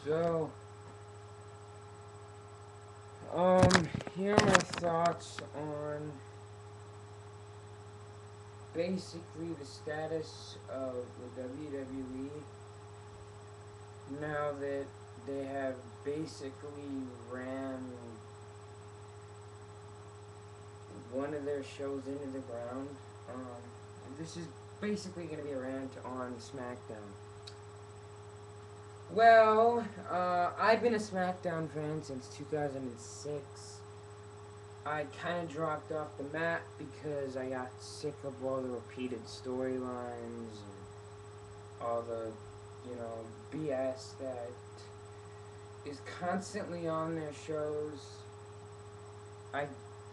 So, here are my thoughts on basically the status of the WWE now that they have basically ran one of their shows into the ground. This is basically going to be a rant on SmackDown. Well, I've been a SmackDown fan since 2006. I kind of dropped off the map because I got sick of all the repeated storylines and all the, BS that is constantly on their shows. I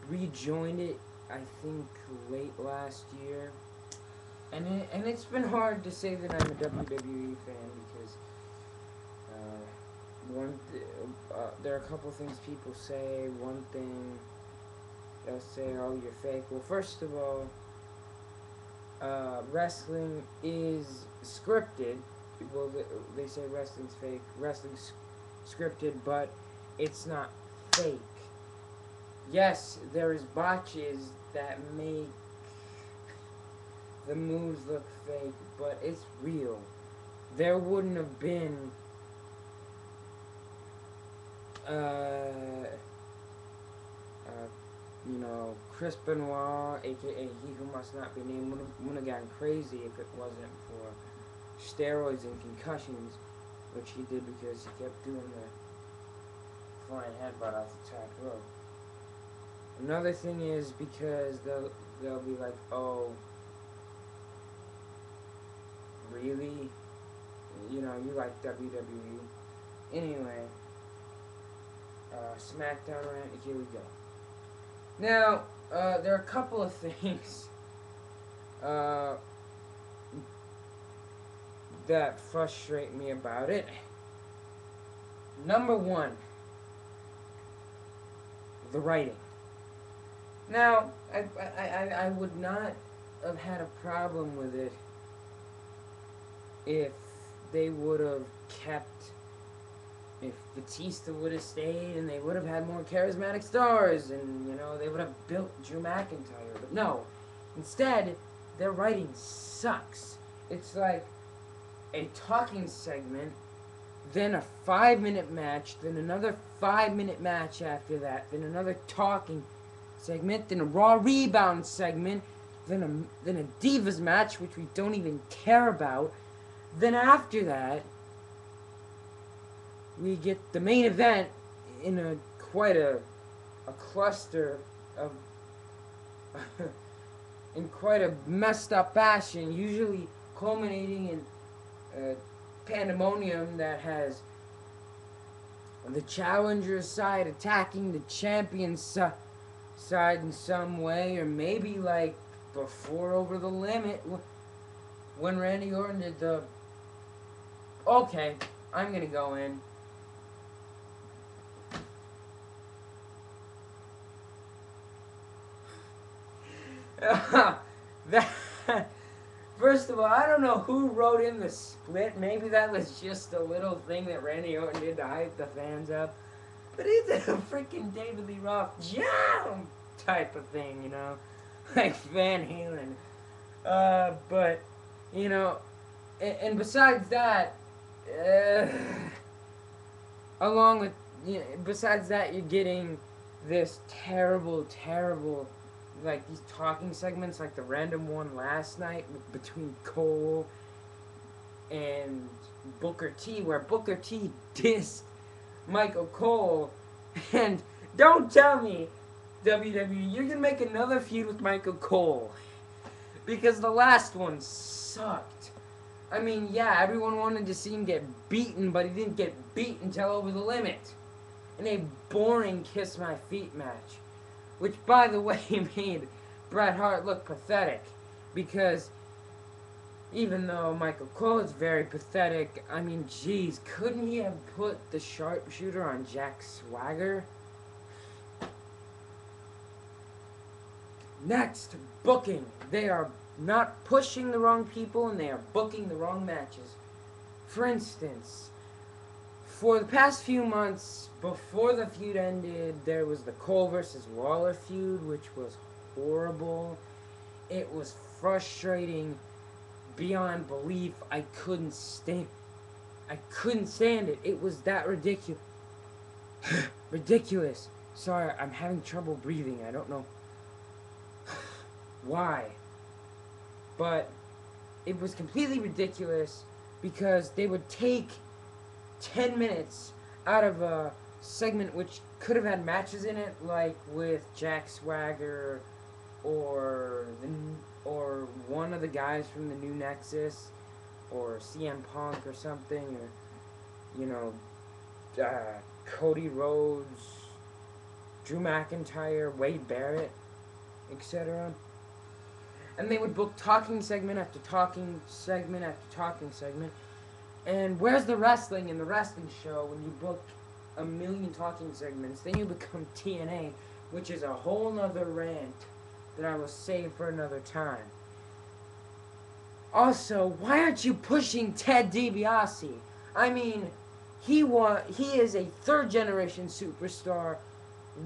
rejoined it, I think, late last year. And it's been hard to say that I'm a WWE fan because there are a couple things people say. One thing, they'll say, "Oh, you're fake." Well, first of all, wrestling is scripted. Well, they say wrestling's fake. Wrestling's scripted, but it's not fake. Yes, there is botches that make the moves look fake, but it's real. There wouldn't have been Chris Benoit, aka He Who Must Not Be Named, would have gone crazy if it wasn't for steroids and concussions, which he did because he kept doing the flying headbutt off the top rope. Another thing is because they'll be like, "Oh, really? You like WWE?" Anyway, SmackDown rant. Here we go. Now, there are a couple of things that frustrate me about it. Number one, the writing. Now, I would not have had a problem with it if they would have kept, if Batista would have stayed and they would have had more charismatic stars and, they would have built Drew McIntyre. But no, instead, their writing sucks. It's like a talking segment, then a 5-minute match, then another 5-minute match after that, then another talking segment, then a Raw Rebound segment, then a Divas match, which we don't even care about. Then after that, we get the main event in quite a cluster of in quite a messed up fashion, usually culminating in pandemonium that has the challenger's side attacking the champion's side in some way, or maybe like before Over the Limit when Randy Orton did the... Okay, I'm gonna go in. First of all, I don't know who wrote in the split. Maybe that was just a little thing that Randy Orton did to hype the fans up. But he did a freaking David Lee Roth jump type of thing, like Van Halen. But, and besides that, besides that, you're getting this terrible, like these talking segments, like the random one last night between Cole and Booker T, where Booker T dissed Michael Cole. And don't tell me, WWE, you're gonna make another feud with Michael Cole, because the last one sucked. I mean, yeah, everyone wanted to see him get beaten, but he didn't get beat until Over the Limit in a boring Kiss My Feet match. Which, by the way, made Bret Hart look pathetic. Because even though Michael Cole is very pathetic, I mean, geez, couldn't he have put the sharpshooter on Jack Swagger? Next, booking. They are not pushing the wrong people and they are booking the wrong matches. For instance, For the past few months, before the feud ended, there was the Cole versus Lawler feud, which was horrible. It was frustrating beyond belief. I couldn't stand. I couldn't stand it. It was that ridiculous. Ridiculous. Sorry, I'm having trouble breathing. I don't know why. But it was completely ridiculous because they would take 10 minutes out of a segment which could have had matches in it, like with Jack Swagger or one of the guys from the New Nexus or CM Punk or something, or Cody Rhodes, Drew McIntyre, Wade Barrett, etc. And they would book talking segment after talking segment after talking segment. And where's the wrestling in the wrestling show when you book a million talking segments? Then you become TNA, which is a whole nother rant that I will save for another time. Also, why aren't you pushing Ted DiBiase? I mean, he is a third generation superstar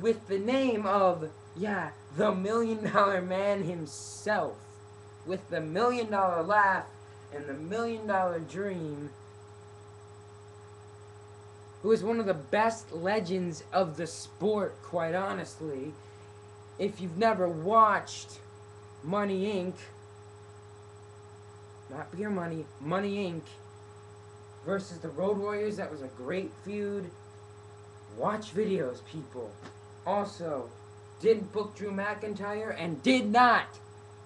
with the name of, the $1 Million Man himself, with the $1 Million Laugh and the $1 Million Dream, who is one of the best legends of the sport, quite honestly. If you've never watched Money Inc., not Beer Money, Money Inc. versus the Road Warriors, that was a great feud. Watch videos, people. Also, didn't book Drew McIntyre and did not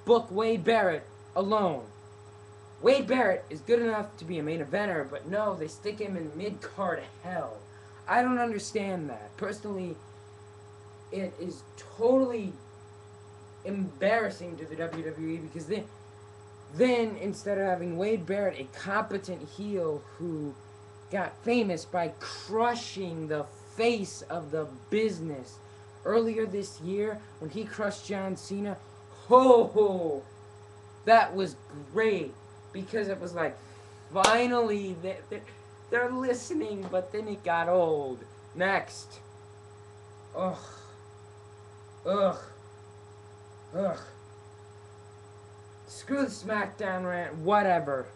book Wade Barrett alone. Wade Barrett is good enough to be a main eventer, but no, they stick him in mid-card hell. I don't understand that. Personally, it is totally embarrassing to the WWE because then instead of having Wade Barrett, a competent heel who got famous by crushing the face of the business earlier this year when he crushed John Cena, that was great. Because it was like, finally, they're listening, but then it got old. Next. Ugh. Screw the SmackDown rant, whatever.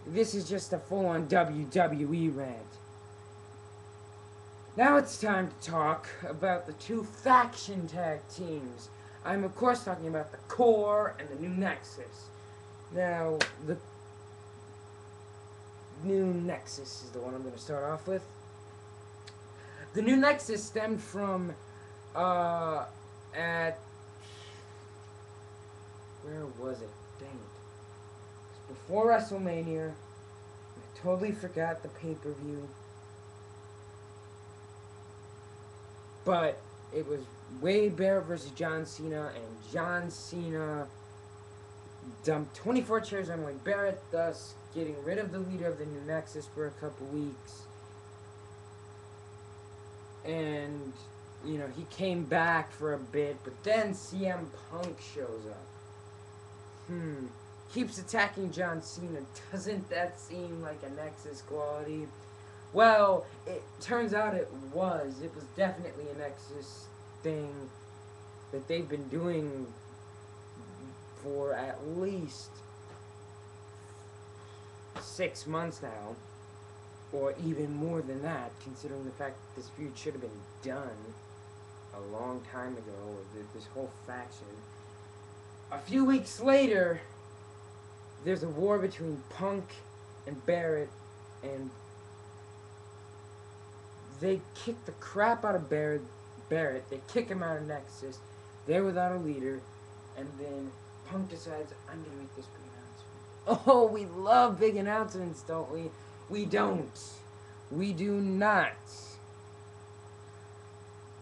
This is just a full-on WWE rant. Now it's time to talk about the two faction tag teams. I'm, of course, talking about the Core and the New Nexus. Now, the New Nexus is the one I'm going to start off with. The New Nexus stemmed from, where was it? Dang it. It was before WrestleMania. I totally forgot the pay-per-view. But it was Wade Barrett versus John Cena, and John Cena dumped 24 chairs on Wade Barrett, thus getting rid of the leader of the New Nexus for a couple weeks. And, he came back for a bit, but then CM Punk shows up. Keeps attacking John Cena. Doesn't that seem like a Nexus quality? Well, it turns out it was. It was definitely a Nexus thing that they've been doing for at least 6 months now, or even more than that, considering the fact that this feud should have been done a long time ago, this whole faction. A few weeks later, there's a war between Punk and Barrett, and they kick the crap out of Barrett. They kick him out of Nexus. They're without a leader, and then Punk decides, I'm gonna make this big announcement. Oh, we love big announcements, don't we? We don't. We do not.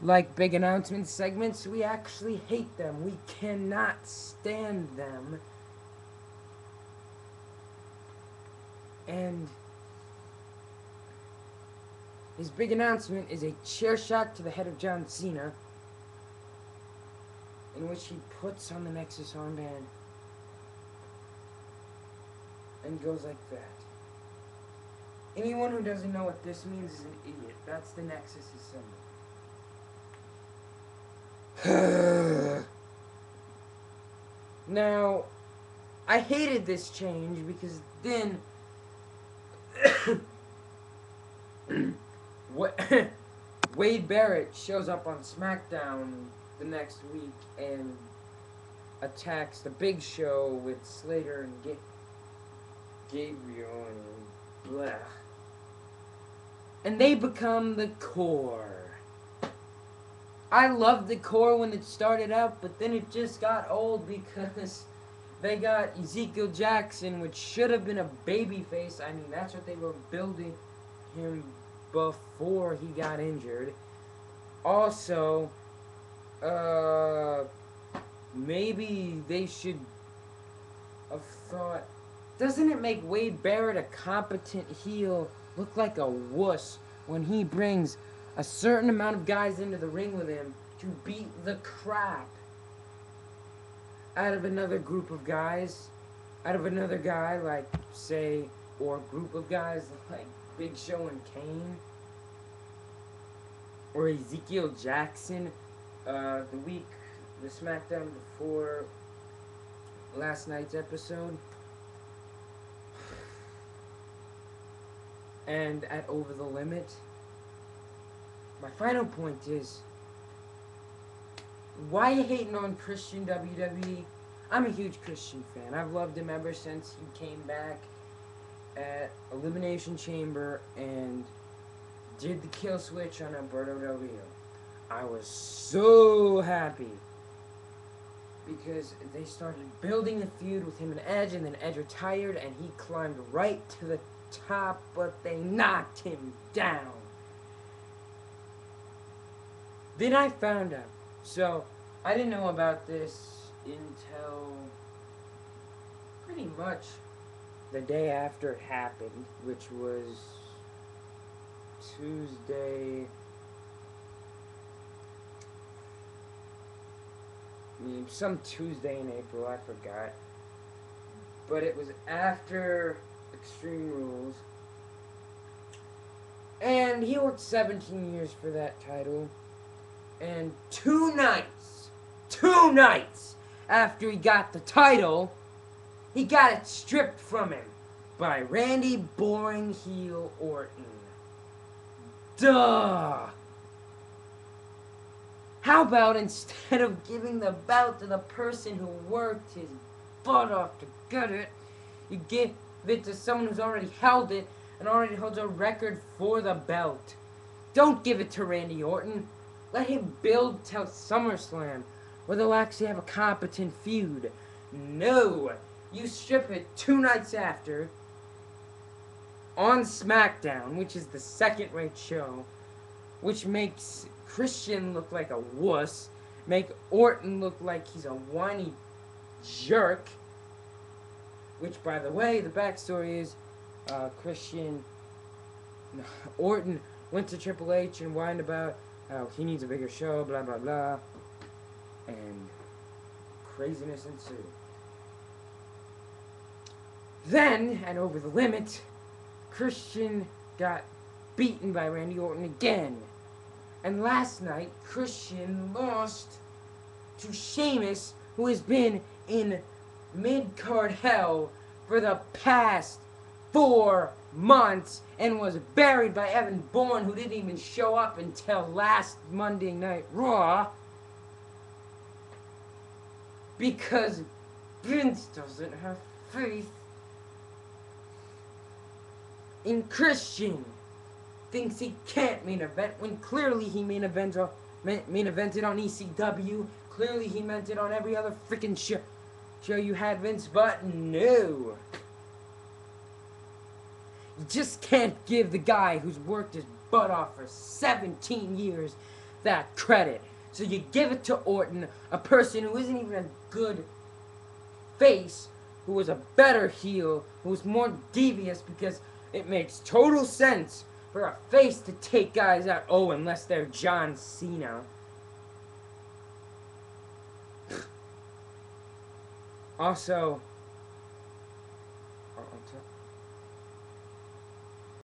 Like big announcement segments, we actually hate them. We cannot stand them. And his big announcement is a chair shot to the head of John Cena, in which he puts on the Nexus armband and goes like that. Anyone who doesn't know what this means is an idiot. That's the Nexus symbol. Now, I hated this change because then Wade Barrett shows up on SmackDown the next week and attacks the Big Show with Slater and Gabriel and blah. And they become the Core. I loved the Core when it started out, but then it just got old because they got Ezekiel Jackson, which should have been a babyface. I mean, that's what they were building him before he got injured. Also, maybe they should have thought, doesn't it make Wade Barrett, a competent heel, look like a wuss when he brings a certain amount of guys into the ring with him to beat the crap out of another group of guys, out of another guy, like, say, or group of guys like Big Show and Kane, or Ezekiel Jackson, the SmackDown before last night's episode, and at Over the Limit. My final point is, why are you hating on Christian WWE? I'm a huge Christian fan. I've loved him ever since he came back at Elimination Chamber and did the kill switch on Alberto Del Rio. I was so happy because they started building a feud with him and Edge, and then Edge retired and he climbed right to the top, but they knocked him down. Then I found out. So, I didn't know about this until pretty much the day after it happened, which was Tuesday. Some Tuesday in April, I forgot. But it was after Extreme Rules. And he worked 17 years for that title. And two nights after he got the title, he got it stripped from him by Randy Boring Heel Orton. Duh! How about instead of giving the belt to the person who worked his butt off to get it, you give it to someone who's already held it and already holds a record for the belt? Don't give it to Randy Orton. Let him build till SummerSlam, where they'll actually have a competent feud. No! You strip it 2 nights after, on SmackDown, which is the second-rate show, which makes Christian look like a wuss, make Orton look like he's a whiny jerk, which, by the way, the backstory is, Orton went to Triple H and whined about how he needs a bigger show, blah, blah, blah, and craziness ensued. Then, at Over the Limit, Christian got beaten by Randy Orton again. And last night, Christian lost to Sheamus, who has been in mid-card hell for the past 4 months and was buried by Evan Bourne, who didn't even show up until last Monday Night Raw, because Vince doesn't have faith in Christian. Thinks he can't main event when clearly he main evented on ECW. Clearly he meant it on every other freaking show you had, Vince, but no. You just can't give the guy who's worked his butt off for 17 years that credit. So you give it to Orton, a person who isn't even a good face, who was a better heel, who was more devious, because it makes total sense for a face to take guys out. Oh, unless they're John Cena. Also,